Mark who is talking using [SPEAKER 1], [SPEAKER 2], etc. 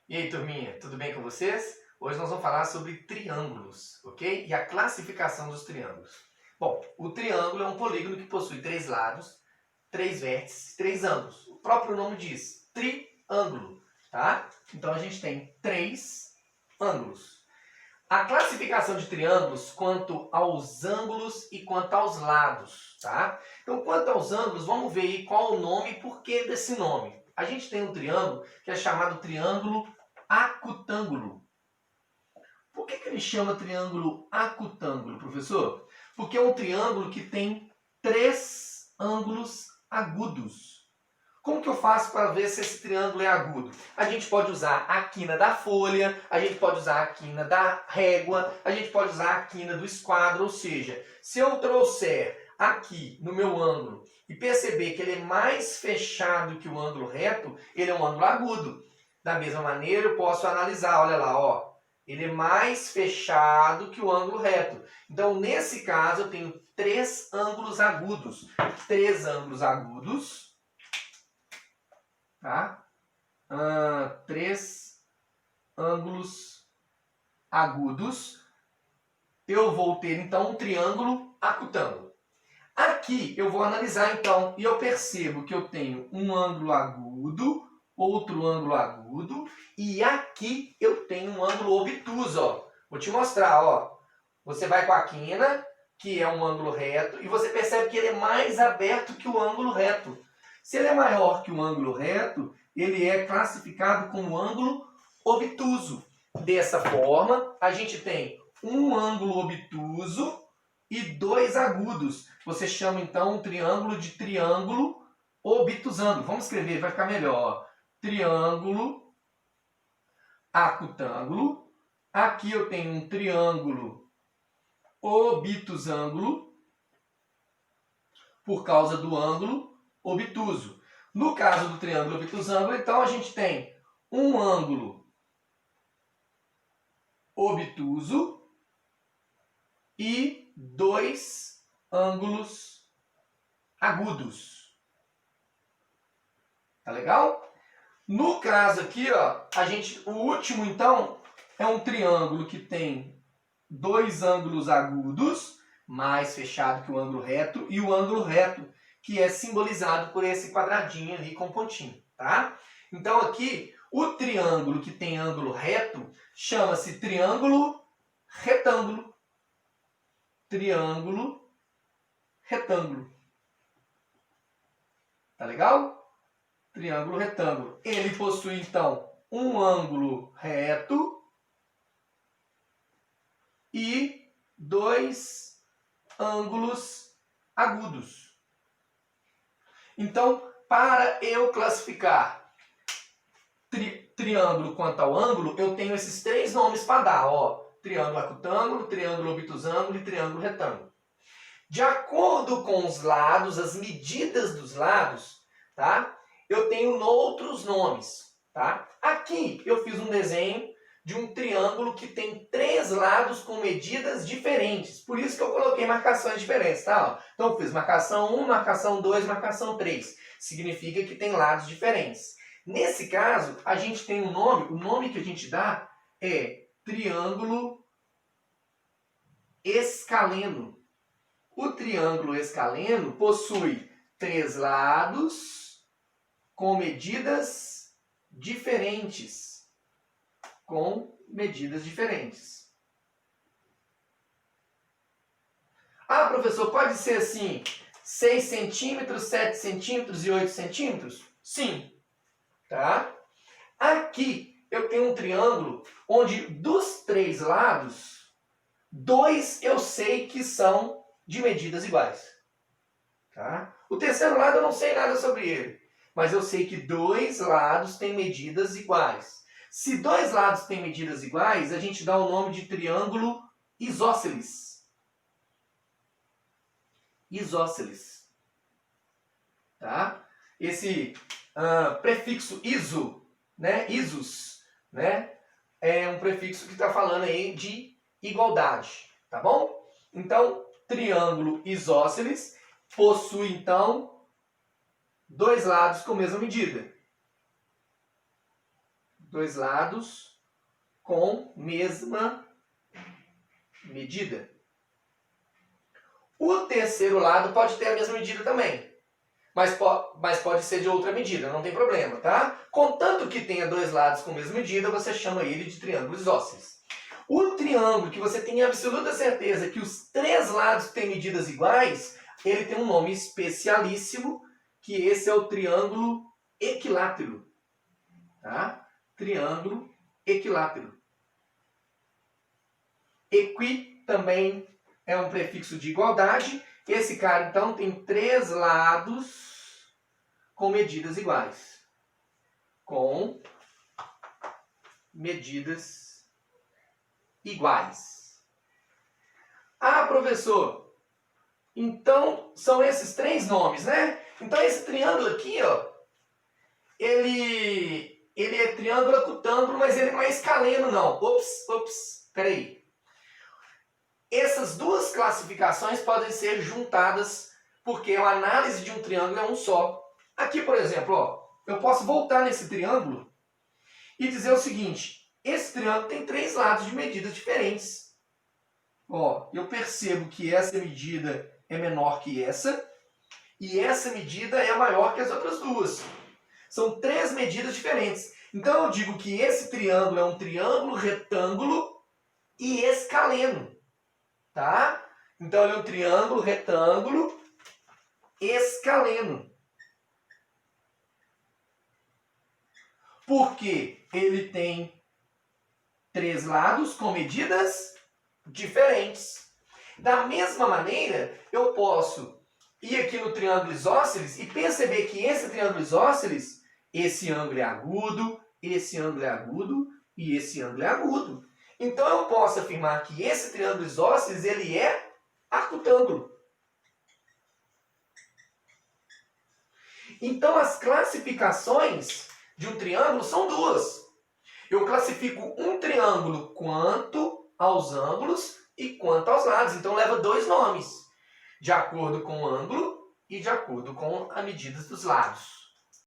[SPEAKER 1] E aí, turminha, tudo bem com vocês? Hoje nós vamos falar sobre triângulos, ok? E a classificação dos triângulos. Bom, o triângulo é um polígono que possui 3 lados, 3 vértices, 3 ângulos. O próprio nome diz, triângulo, tá? Então a gente tem 3 ângulos. A classificação de triângulos quanto aos ângulos e quanto aos lados, tá? Então, quanto aos ângulos, vamos ver aí qual o nome e por que desse nome. A gente tem um triângulo que é chamado triângulo acutângulo. Por que ele chama triângulo acutângulo, professor? Porque é um triângulo que tem 3 ângulos agudos. Como que eu faço para ver se esse triângulo é agudo? A gente pode usar a quina da folha, a gente pode usar a quina da régua, a gente pode usar a quina do esquadro, ou seja, se eu trouxer aqui no meu ângulo e perceber que ele é mais fechado que o ângulo reto, ele é um ângulo agudo. Da mesma maneira, eu posso analisar, olha lá, ó, ele é mais fechado que o ângulo reto. Então, nesse caso, eu tenho 3 ângulos agudos. 3 ângulos agudos, tá? 3 ângulos agudos. Eu vou ter, então, um triângulo acutângulo. Aqui eu vou analisar, então, e eu percebo que eu tenho um ângulo agudo, outro ângulo agudo, e aqui eu tenho um ângulo obtuso, ó. Vou te mostrar, ó. Você vai com a quina, que é um ângulo reto, e você percebe que ele é mais aberto que o ângulo reto. Se ele é maior que o ângulo reto, ele é classificado como ângulo obtuso. Dessa forma, a gente tem um ângulo obtuso e 2 agudos. Você chama então um triângulo de triângulo obtusângulo. Vamos escrever, vai ficar melhor. Triângulo acutângulo. Aqui eu tenho um triângulo obtusângulo por causa do ângulo obtuso. No caso do triângulo obtusângulo, então a gente tem um ângulo obtuso e 2 ângulos agudos. Tá legal? No caso aqui, ó, o último então é um triângulo que tem 2 ângulos agudos, mais fechado que o ângulo reto, e o ângulo reto, que é simbolizado por esse quadradinho ali com pontinho, tá? Então aqui, o triângulo que tem ângulo reto chama-se triângulo retângulo. Triângulo retângulo. Tá legal? Triângulo retângulo. Ele possui, então, um ângulo reto e 2 ângulos agudos. Então, para eu classificar triângulo quanto ao ângulo, eu tenho esses 3 nomes para dar, ó. Triângulo acutângulo, triângulo obtusângulo e triângulo retângulo. De acordo com os lados, as medidas dos lados, tá? Eu tenho outros nomes, tá? Aqui eu fiz um desenho de um triângulo que tem 3 lados com medidas diferentes. Por isso que eu coloquei marcações diferentes, tá? Então eu fiz marcação 1, marcação 2, marcação 3. Significa que tem lados diferentes. Nesse caso, a gente tem um nome, o nome que a gente dá é triângulo escaleno. O triângulo escaleno possui 3 lados com medidas diferentes. Com medidas diferentes. Ah, professor, pode ser assim, 6 centímetros, 7 centímetros e 8 centímetros? Sim. Tá? Aqui eu tenho um triângulo onde dos 3 lados, 2 eu sei que são de medidas iguais. Tá? O terceiro lado eu não sei nada sobre ele, mas eu sei que 2 lados têm medidas iguais. Se 2 lados têm medidas iguais, a gente dá o nome de triângulo isósceles. Isósceles. Tá? Esse prefixo iso, né? Isos, né? É um prefixo que está falando aí de igualdade, tá bom? Então, triângulo isósceles possui, então, 2 lados com a mesma medida. Dois lados com mesma medida. O terceiro lado pode ter a mesma medida também, mas pode ser de outra medida, não tem problema, tá? Contanto que tenha dois lados com a mesma medida, você chama ele de triângulo isósceles. O triângulo que você tem absoluta certeza que os três lados têm medidas iguais, ele tem um nome especialíssimo, que esse é o triângulo equilátero. Tá? Triângulo equilátero. Equi também é um prefixo de igualdade. Esse cara, então, tem três lados com medidas iguais. Com medidas iguais. Ah, professor, então são esses três nomes, né? Então esse triângulo aqui, ó, ele é triângulo acutângulo, mas ele não é escaleno, não. Ops, peraí. Essas duas classificações podem ser juntadas, porque a análise de um triângulo é um só. Aqui, por exemplo, ó, eu posso voltar nesse triângulo e dizer o seguinte: esse triângulo tem três lados de medidas diferentes. Ó, eu percebo que essa medida é menor que essa, e essa medida é maior que as outras duas. São três medidas diferentes. Então eu digo que esse triângulo é um triângulo retângulo e escaleno. Tá? Então ele é um triângulo retângulo escaleno. Porque ele tem três lados com medidas diferentes. Da mesma maneira, eu posso ir aqui no triângulo isósceles e perceber que esse triângulo isósceles, esse ângulo é agudo, esse ângulo é agudo e esse ângulo é agudo. Então eu posso afirmar que esse triângulo isósceles ele é acutângulo. Então as classificações de um triângulo são duas. Eu classifico um triângulo quanto aos ângulos e quanto aos lados. Então leva dois nomes, de acordo com o ângulo e de acordo com as medidas dos lados.